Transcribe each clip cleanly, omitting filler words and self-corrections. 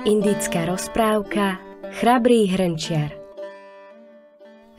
Indická rozprávka Chrabrý hrnčiar.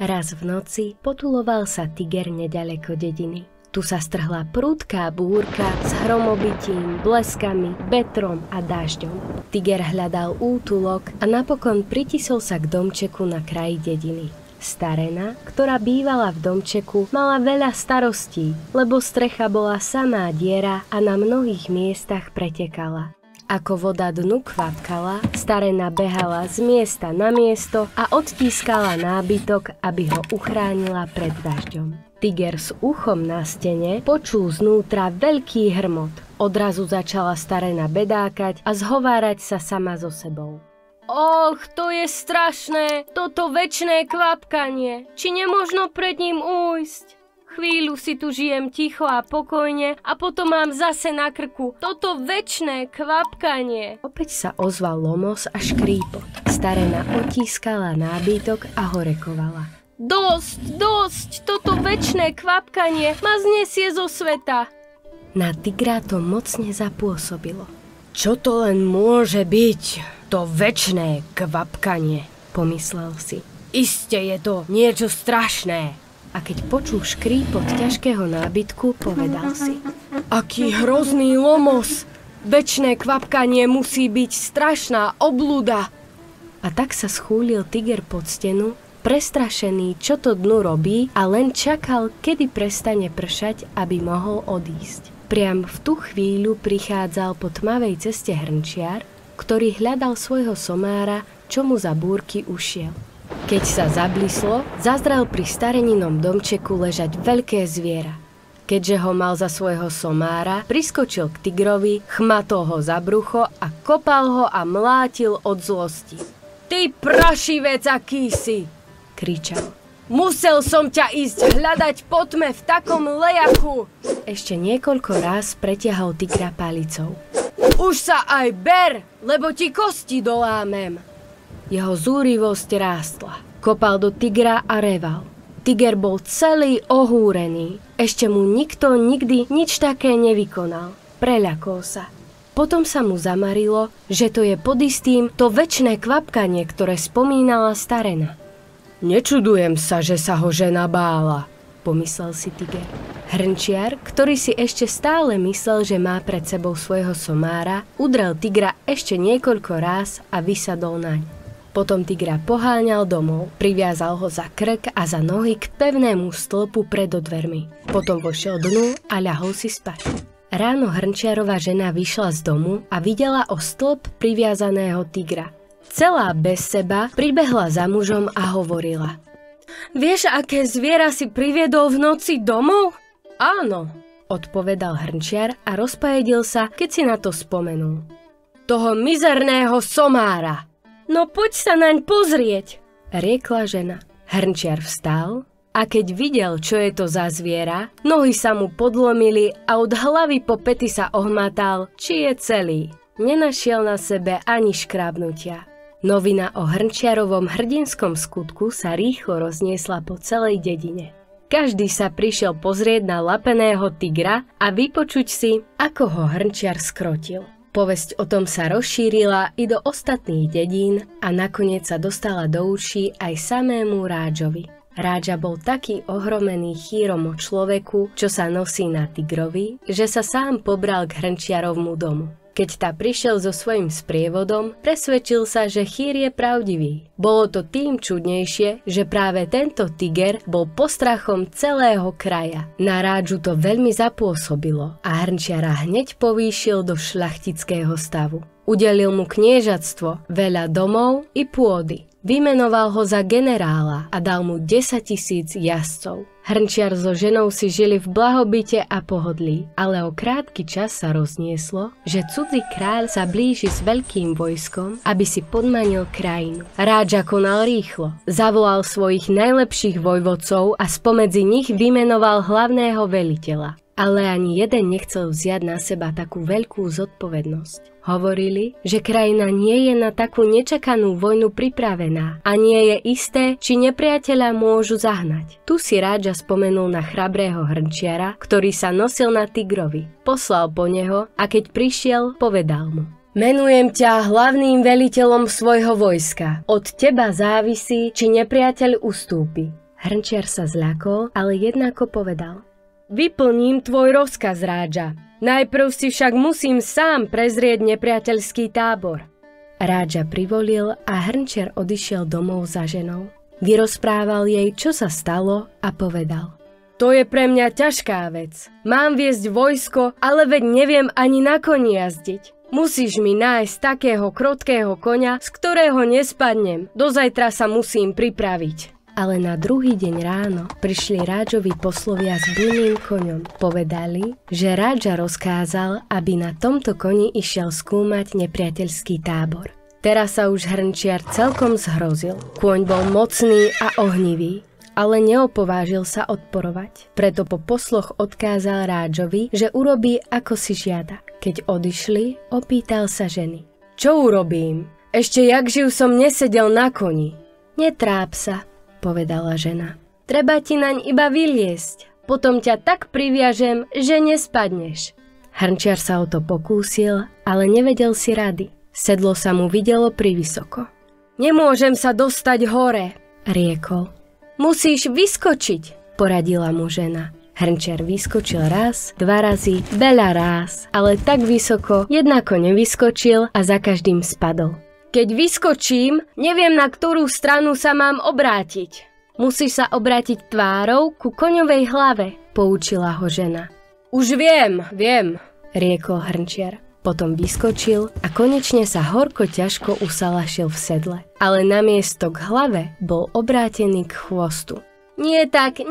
Raz v noci potuloval sa tiger neďaleko dediny. Tu sa strhla prudká búrka s hromobitím, bleskami, vetrom a dažďom. Tiger hľadal útulok a napokon pritisol sa k domčeku na kraji dediny. Starena, ktorá bývala v domčeku, mala veľa starostí, lebo strecha bola samá diera a na mnohých miestach pretekala. Ako voda dnu kvapkala, starena behala z miesta na miesto a odtískala nábytok, aby ho uchránila pred dažďom. Tiger s uchom na stene počul znútra veľký hrmot. Odrazu začala starena bedákať a zhovárať sa sama so sebou. Och, to je strašné, toto večné kvapkanie. Či nemožno pred ním újsť? Chvíľu si tu žijem ticho a pokojne a potom mám zase na krku toto večné kvapkanie. Opäť sa ozval lomos a škrípot. Starena otískala nábytok a horekovala. Dosť, toto večné kvapkanie ma znesie zo sveta. Na tigra to mocne zapôsobilo. Čo to len môže byť, to večné kvapkanie, pomyslel si. Iste je to niečo strašné. A keď počul škrípot ťažkého nábytku, povedal si. Aký hrozný lomos! Večné kvapkanie musí byť strašná obluda! A tak sa schúlil tiger pod stenu, prestrašený, čo to dnu robí a len čakal, kedy prestane pršať, aby mohol odísť. Priam v tú chvíľu prichádzal po tmavej ceste hrnčiar, ktorý hľadal svojho somára, čo mu za búrky ušiel. Keď sa zablislo, zazrel pri stareninom domčeku ležať veľké zviera. Keďže ho mal za svojho somára, priskočil k tigrovi, chmatol ho za brucho a kopal ho a mlátil od zlosti. Ty prašivec aký si, kričal. Musel som ťa ísť hľadať po tme v takom lejaku. Ešte niekoľko ráz pretiahol tigra palicou. Už sa aj ber, lebo ti kosti dolámem. Jeho zúrivosť rástla. Kopal do tigra a reval. Tiger bol celý ohúrený. Ešte mu nikto nikdy nič také nevykonal. Preľakol sa. Potom sa mu zamarilo, že to je pod istým to večné kvapkanie, ktoré spomínala starena. Nečudujem sa, že sa ho žena bála, pomyslel si tiger. Hrnčiar, ktorý si ešte stále myslel, že má pred sebou svojho somára, udrel tigra ešte niekoľko ráz a vysadol naň. Potom tigra poháňal domov, priviazal ho za krk a za nohy k pevnému stĺpu pred dvermi. Potom vošiel dnu a ľahol si spať. Ráno hrnčiarová žena vyšla z domu a videla o stĺp priviazaného tigra. Celá bez seba pribehla za mužom a hovorila. Vieš, aké zviera si priviedol v noci domov? Áno, odpovedal hrnčiar a rozpajedil sa, keď si na to spomenul. Toho mizerného somára. No poď sa naň pozrieť, riekla žena. Hrnčiar vstal a keď videl, čo je to za zviera, nohy sa mu podlomili a od hlavy po pety sa ohmatal, či je celý. Nenašiel na sebe ani škrábnutia. Novina o hrnčiarovom hrdinskom skutku sa rýchlo rozniesla po celej dedine. Každý sa prišiel pozrieť na lapeného tigra a vypočuť si, ako ho hrnčiar skrotil. Povesť o tom sa rozšírila i do ostatných dedín a nakoniec sa dostala do uší aj samému Rádžovi. Rádža bol taký ohromený chýrom o človeku, čo sa nosí na tigrovi, že sa sám pobral k hrnčiarovmu domu. Keď tá prišiel so svojím sprievodom, presvedčil sa, že chýr je pravdivý. Bolo to tým čudnejšie, že práve tento tiger bol postrachom celého kraja. Na Rádžu to veľmi zapôsobilo a hrnčiara hneď povýšil do šľachtického stavu. Udelil mu kniežatstvo, veľa domov i pôdy. Vymenoval ho za generála a dal mu 10 000 jazdcov. Hrnčiar so ženou si žili v blahobite a pohodlí, ale o krátky čas sa roznieslo, že cudzí kráľ sa blíži s veľkým vojskom, aby si podmanil krajinu. Rádža konal rýchlo. Zavolal svojich najlepších vojvodcov a spomedzi nich vymenoval hlavného veliteľa. Ale ani jeden nechcel vziať na seba takú veľkú zodpovednosť. Hovorili, že krajina nie je na takú nečakanú vojnu pripravená a nie je isté, či nepriateľa môžu zahnať. Tu si Rádža spomenul na chrabrého hrnčiara, ktorý sa nosil na tigrovi. Poslal po neho a keď prišiel, povedal mu: Menujem ťa hlavným veliteľom svojho vojska. Od teba závisí, či nepriateľ ustúpi. Hrnčiar sa zľakol, ale jednako povedal: Vyplním tvoj rozkaz, rádža. Najprv si však musím sám prezrieť nepriateľský tábor. Rádža privolil a hrnčiar odišiel domov za ženou. Vyrozprával jej, čo sa stalo a povedal: To je pre mňa ťažká vec. Mám viesť vojsko, ale veď neviem ani na koni jazdiť. Musíš mi nájsť takého krotkého koňa, z ktorého nespadnem. Do zajtra sa musím pripraviť. Ale na druhý deň ráno prišli Rádžovi poslovia s bujným koňom. Povedali, že Rádža rozkázal, aby na tomto koni išiel skúmať nepriateľský tábor. Teraz sa už hrnčiar celkom zhrozil. Kôň bol mocný a ohnivý, ale neopovážil sa odporovať. Preto po posloch odkázal Rádžovi, že urobí, ako si žiada. Keď odišli, opýtal sa ženy: Čo urobím? Ešte jak živ som nesedel na koni. Netráp sa, povedala žena. Treba ti naň iba vyliesť. Potom ťa tak priviažem, že nespadneš. Hrnčiar sa o to pokúsil, ale nevedel si rady. Sedlo sa mu videlo privysoko. Nemôžem sa dostať hore, riekol. Musíš vyskočiť, poradila mu žena. Hrnčiar vyskočil raz, 2 razy, veľa ráz, ale tak vysoko jednako nevyskočil a za každým spadol. Keď vyskočím, neviem, na ktorú stranu sa mám obrátiť. Musíš sa obrátiť tvárou ku koňovej hlave, poučila ho žena. Už viem, riekol hrnčiar. Potom vyskočil a konečne sa horko ťažko usalašil v sedle. Ale namiesto k hlave bol obrátený k chvostu. Nie tak,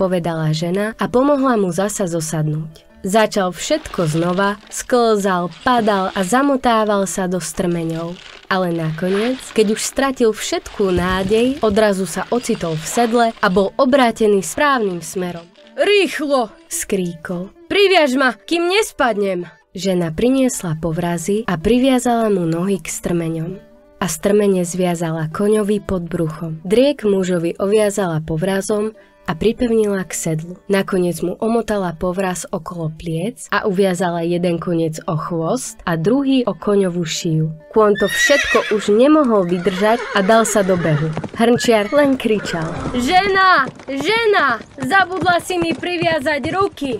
povedala žena a pomohla mu zasa zosadnúť. Začal všetko znova, sklzal, padal a zamotával sa do strmeňov. Ale nakoniec, keď už stratil všetkú nádej, odrazu sa ocitol v sedle a bol obrátený správnym smerom. Rýchlo, skríkol. Priviaž ma, kým nespadnem. Žena priniesla povrazy a priviazala mu nohy k strmeňom. A strmene zviazala koňovi pod bruchom. Driek mužovi oviazala povrazom a pripevnila k sedlu. Nakoniec mu omotala povraz okolo pliec a uviazala jeden koniec o chvost a druhý o koňovú šiju. Kôň to všetko už nemohol vydržať a dal sa do behu. Hrnčiar len kričal: Žena! Zabudla si mi priviazať ruky!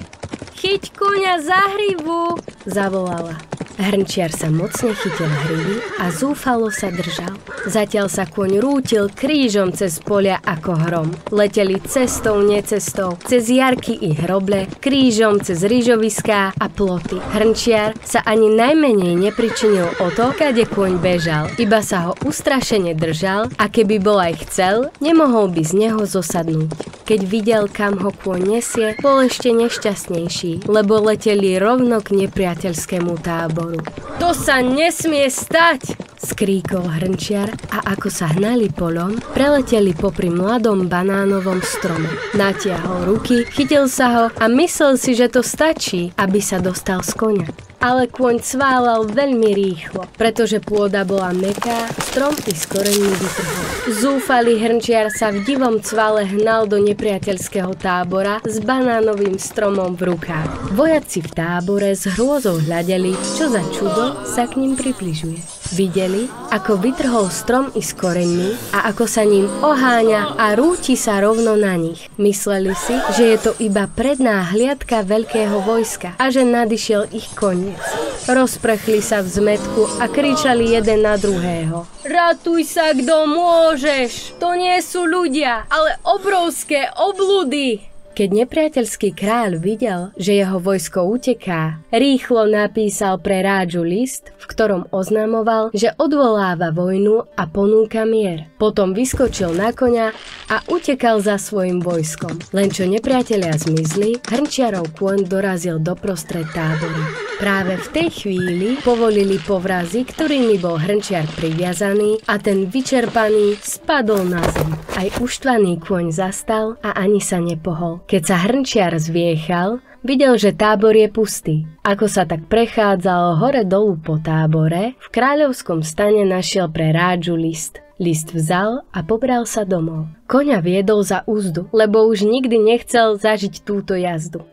Chyť koňa za hrivu, zavolala. Hrnčiar sa mocne chytil hrivy a zúfalo sa držal. Zatiaľ sa kôň rútil krížom cez polia ako hrom. Leteli cestou, necestou, cez jarky i hroble, krížom cez rýžoviská a ploty. Hrnčiar sa ani najmenej nepričinil o to, kade kôň bežal. Iba sa ho ustrašene držal a keby bol aj chcel, nemohol by z neho zosadnúť. Keď videl, kam ho kôň nesie, bol ešte nešťastnejší, lebo leteli rovno k nepriateľskému táboru. To sa nesmie stať, skríkol hrnčiar a ako sa hnali polom, preleteli popri mladom banánovom strome. Natiahol ruky, chytil sa ho a myslel si, že to stačí, aby sa dostal z koňa. Ale kôň cválal veľmi rýchlo, pretože pôda bola mäkká, strom i s koreňmi vytrhol. Zúfalý hrnčiar sa v divom cvale hnal do nepriateľského tábora s banánovým stromom v rukách. Vojaci v tábore s hrôzou hľadeli, čo za čudo sa k ním približuje. Videli, ako vytrhol strom i s koreňmi a ako sa ním oháňa a rúti sa rovno na nich. Mysleli si, že je to iba predná hliadka veľkého vojska a že nadišiel ich koniec. Rozprchli sa v zmätku a kričali jeden na druhého. Ratuj sa, kto môžeš! To nie sú ľudia, ale obrovské obludy! Keď nepriateľský kráľ videl, že jeho vojsko uteká, rýchlo napísal pre Rádžu list, v ktorom oznamoval, že odvoláva vojnu a ponúka mier. Potom vyskočil na koňa a utekal za svojim vojskom. Len čo nepriatelia zmizli, hrnčiarov kôň dorazil doprostred táboru. Práve v tej chvíli povolili povrazy, ktorými bol hrnčiar priviazaný a ten vyčerpaný spadol na zem. Aj uštvaný kôň zastal a ani sa nepohol. Keď sa hrnčiar zviechal, videl, že tábor je pustý. Ako sa tak prechádzal hore dolu po tábore, v kráľovskom stane našiel pre Rádžu list. List vzal a pobral sa domov. Koňa viedol za úzdu, lebo už nikdy nechcel zažiť túto jazdu.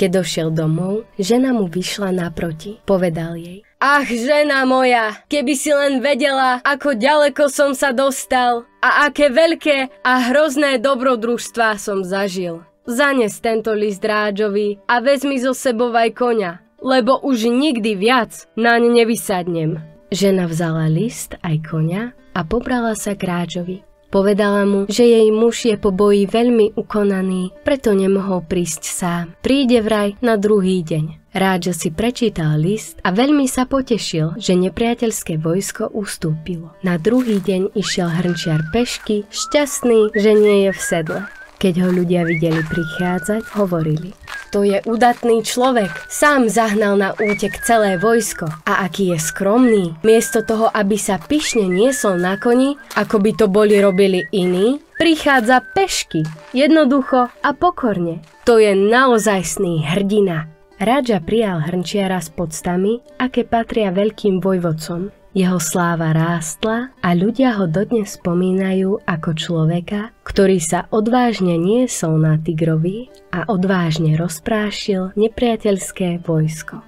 Keď došiel domov, žena mu vyšla naproti. Povedal jej: Ach, žena moja, keby si len vedela, ako ďaleko som sa dostal a aké veľké a hrozné dobrodružstvá som zažil. Zanes tento list Rádžovi a vezmi zo sebou aj koňa, lebo už nikdy viac naň nevysadnem. Žena vzala list aj koňa a pobrala sa k Rádžovi. Povedala mu, že jej muž je po boji veľmi ukonaný, preto nemohol prísť sám. Príde vraj na druhý deň. Rádža si prečítal list a veľmi sa potešil, že nepriateľské vojsko ustúpilo. Na druhý deň išiel hrnčiar pešky, šťastný, že nie je v sedle. Keď ho ľudia videli prichádzať, hovorili: To je udatný človek, sám zahnal na útek celé vojsko. A aký je skromný, miesto toho, aby sa pyšne niesol na koni, ako by to boli robili iní, prichádza pešky, jednoducho a pokorne. To je naozajstný hrdina. Rádža prijal hrnčiara s poctami, aké patria veľkým vojvodcom. Jeho sláva rástla a ľudia ho dodnes spomínajú ako človeka, ktorý sa odvážne niesol na tigrovi a odvážne rozprášil nepriateľské vojsko.